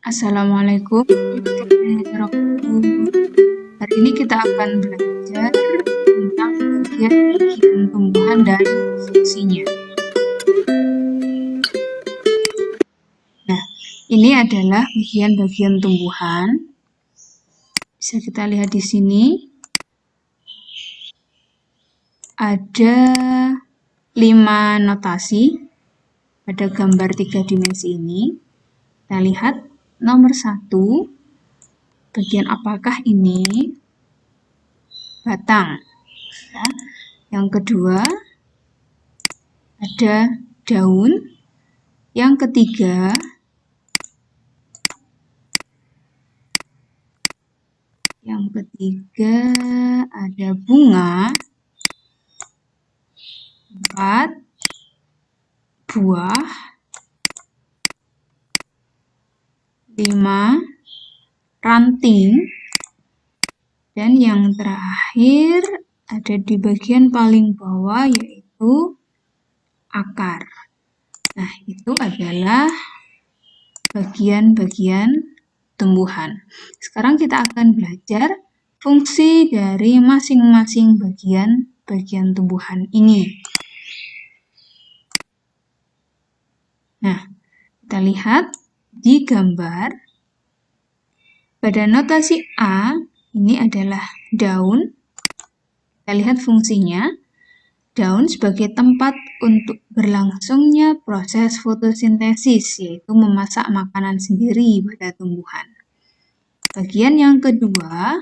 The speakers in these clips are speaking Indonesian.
Assalamualaikum warahmatullahi wabarakatuh. Hari ini kita akan belajar tentang bagian-bagian tumbuhan dan fungsinya. Nah, ini adalah bagian-bagian tumbuhan. Bisa kita lihat di sini. Ada 5 notasi pada gambar 3 dimensi ini. Kita lihat nomor 1, bagian apakah ini? Batang. Ya. Yang kedua, ada daun. Yang ketiga, ada bunga. 4, buah. 5, ranting. Dan yang terakhir ada di bagian paling bawah, yaitu akar. Nah, itu adalah bagian-bagian tumbuhan. Sekarang kita akan belajar fungsi dari masing-masing bagian tumbuhan ini. Nah, kita lihat di gambar. Pada notasi A, ini adalah daun. Kita lihat fungsinya. Daun sebagai tempat untuk berlangsungnya proses fotosintesis, yaitu memasak makanan sendiri pada tumbuhan. Bagian yang kedua,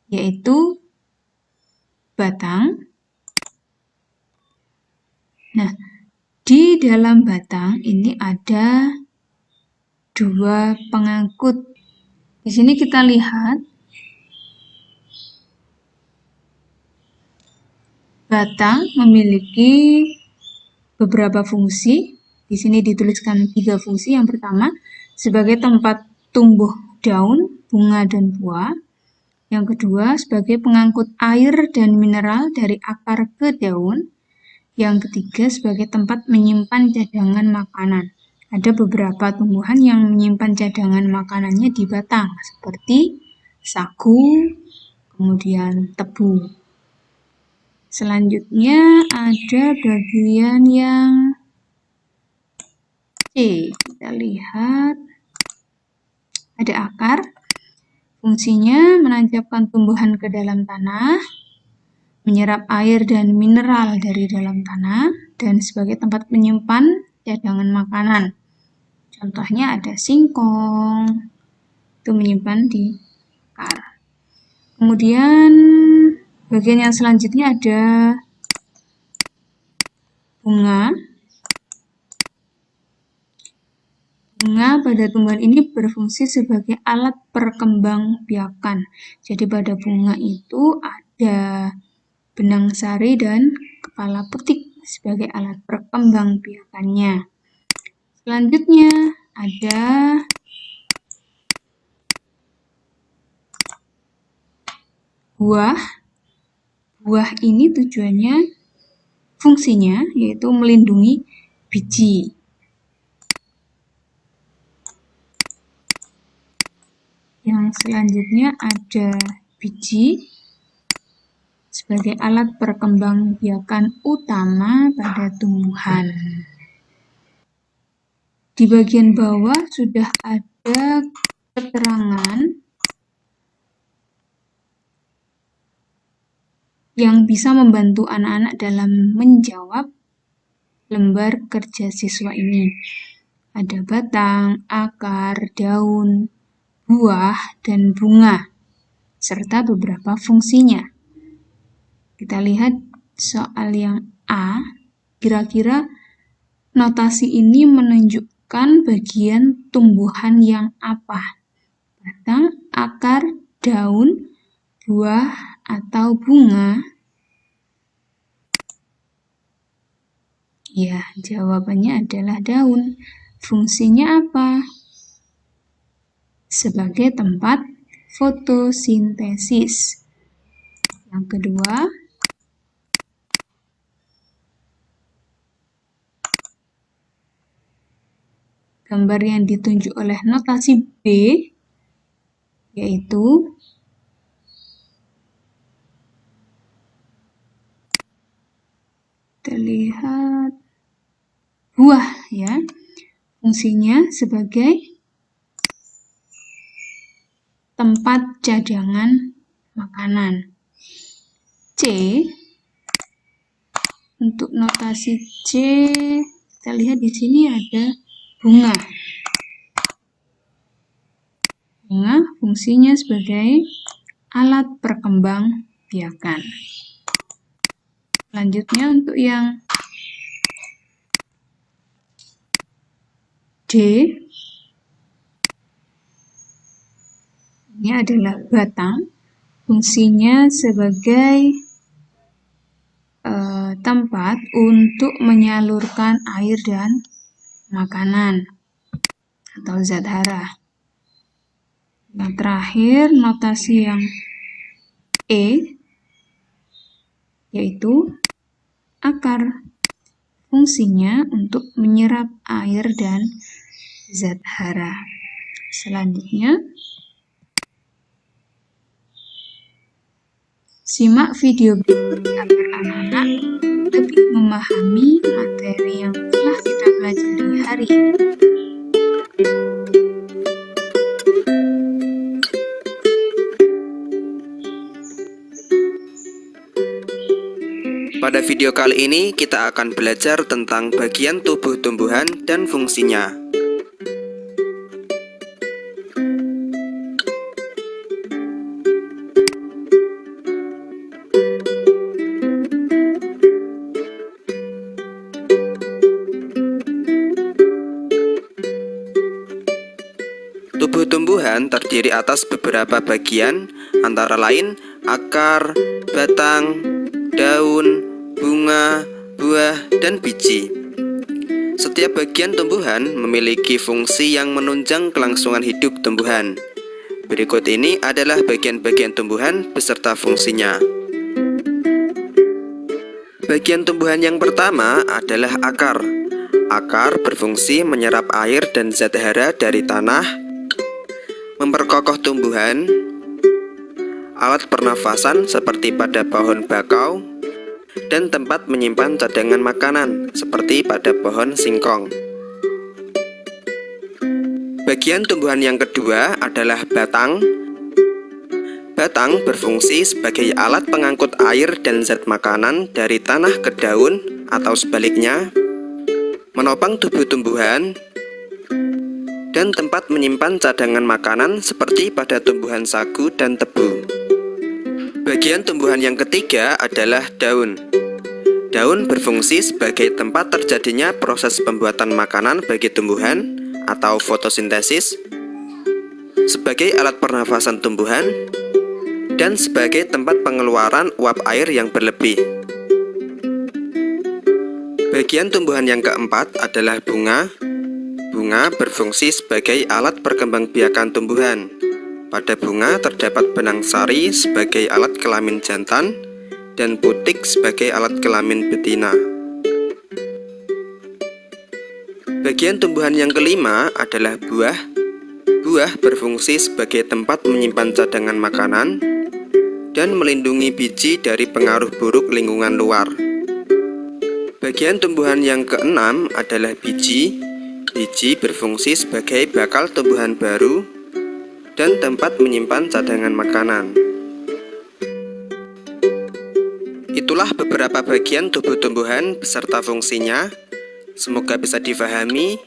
yaitu batang. Nah, di dalam batang ini ada 2 pengangkut. Di sini kita lihat batang memiliki beberapa fungsi. Di sini dituliskan 3 fungsi. Yang pertama, sebagai tempat tumbuh daun, bunga, dan buah. Yang kedua, sebagai pengangkut air dan mineral dari akar ke daun. Yang ketiga, sebagai tempat menyimpan cadangan makanan. Ada beberapa tumbuhan yang menyimpan cadangan makanannya di batang, seperti sagu, kemudian tebu. Selanjutnya ada bagian yang C. Kita lihat ada akar. Fungsinya menancapkan tumbuhan ke dalam tanah, menyerap air dan mineral dari dalam tanah, dan sebagai tempat menyimpan cadangan makanan. Contohnya ada singkong, itu menyimpan di akar. Kemudian bagian yang selanjutnya ada bunga. Bunga pada tumbuhan ini berfungsi sebagai alat perkembangbiakan. Jadi pada bunga itu ada benang sari dan kepala petik sebagai alat perkembangbiakannya. Selanjutnya ada buah. Buah ini tujuannya, fungsinya yaitu melindungi biji. Yang selanjutnya ada biji sebagai alat perkembangbiakan utama pada tumbuhan. Di bagian bawah sudah ada keterangan yang bisa membantu anak-anak dalam menjawab lembar kerja siswa ini. Ada batang, akar, daun, buah, dan bunga, serta beberapa fungsinya. Kita lihat soal yang A, kira-kira notasi ini menunjukkan bagian tumbuhan yang apa? Batang, akar, daun, buah, atau bunga? Ya, jawabannya adalah daun. Fungsinya apa? Sebagai tempat fotosintesis. Yang kedua, gambar yang ditunjuk oleh notasi B, yaitu terlihat buah ya. Fungsinya sebagai tempat cadangan makanan. C, untuk notasi C, kita lihat di sini ada bunga. Bunga fungsinya sebagai alat perkembang biakan. Selanjutnya untuk yang D, ini adalah batang, fungsinya sebagai tempat untuk menyalurkan air dan makanan atau zat hara. Yang terakhir, notasi yang E, yaitu akar, fungsinya untuk menyerap air dan zat hara. Selanjutnya, simak video berikut agar anak-anak lebih memahami materi yang telah kita pelajari hari ini. Pada video kali ini kita akan belajar tentang bagian tubuh tumbuhan dan fungsinya. Tubuh tumbuhan terdiri atas beberapa bagian, antara lain akar, batang, daun, bunga, buah, dan biji. Setiap bagian tumbuhan memiliki fungsi yang menunjang kelangsungan hidup tumbuhan. Berikut ini adalah bagian-bagian tumbuhan beserta fungsinya. Bagian tumbuhan yang pertama adalah akar. Akar berfungsi menyerap air dan zat hara dari tanah, memperkokoh tumbuhan, alat pernafasan seperti pada pohon bakau, dan tempat menyimpan cadangan makanan seperti pada pohon singkong. Bagian tumbuhan yang kedua adalah batang. Batang berfungsi sebagai alat pengangkut air dan zat makanan dari tanah ke daun atau sebaliknya, menopang tubuh tumbuhan, dan tempat menyimpan cadangan makanan seperti pada tumbuhan sagu dan tebu. Bagian tumbuhan yang ketiga adalah daun. Daun berfungsi sebagai tempat terjadinya proses pembuatan makanan bagi tumbuhan atau fotosintesis, sebagai alat pernafasan tumbuhan, dan sebagai tempat pengeluaran uap air yang berlebih. Bagian tumbuhan yang keempat adalah bunga. Bunga berfungsi sebagai alat perkembangbiakan tumbuhan. Pada bunga terdapat benang sari sebagai alat kelamin jantan dan putik sebagai alat kelamin betina. Bagian tumbuhan yang kelima adalah buah. Buah berfungsi sebagai tempat menyimpan cadangan makanan dan melindungi biji dari pengaruh buruk lingkungan luar. Bagian tumbuhan yang keenam adalah biji. Biji berfungsi sebagai bakal tumbuhan baru dan tempat menyimpan cadangan makanan. Itulah beberapa bagian tubuh tumbuhan beserta fungsinya. Semoga bisa difahami.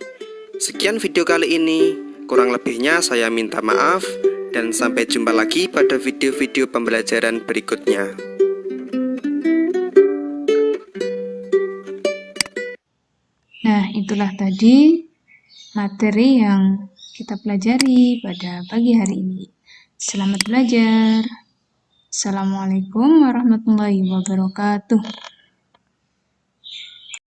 Sekian video kali ini. Kurang lebihnya saya minta maaf. Dan sampai jumpa lagi pada video-video pembelajaran berikutnya. Nah, itulah tadi materi yang kita pelajari pada pagi hari ini. Selamat belajar. Assalamualaikum warahmatullahi wabarakatuh.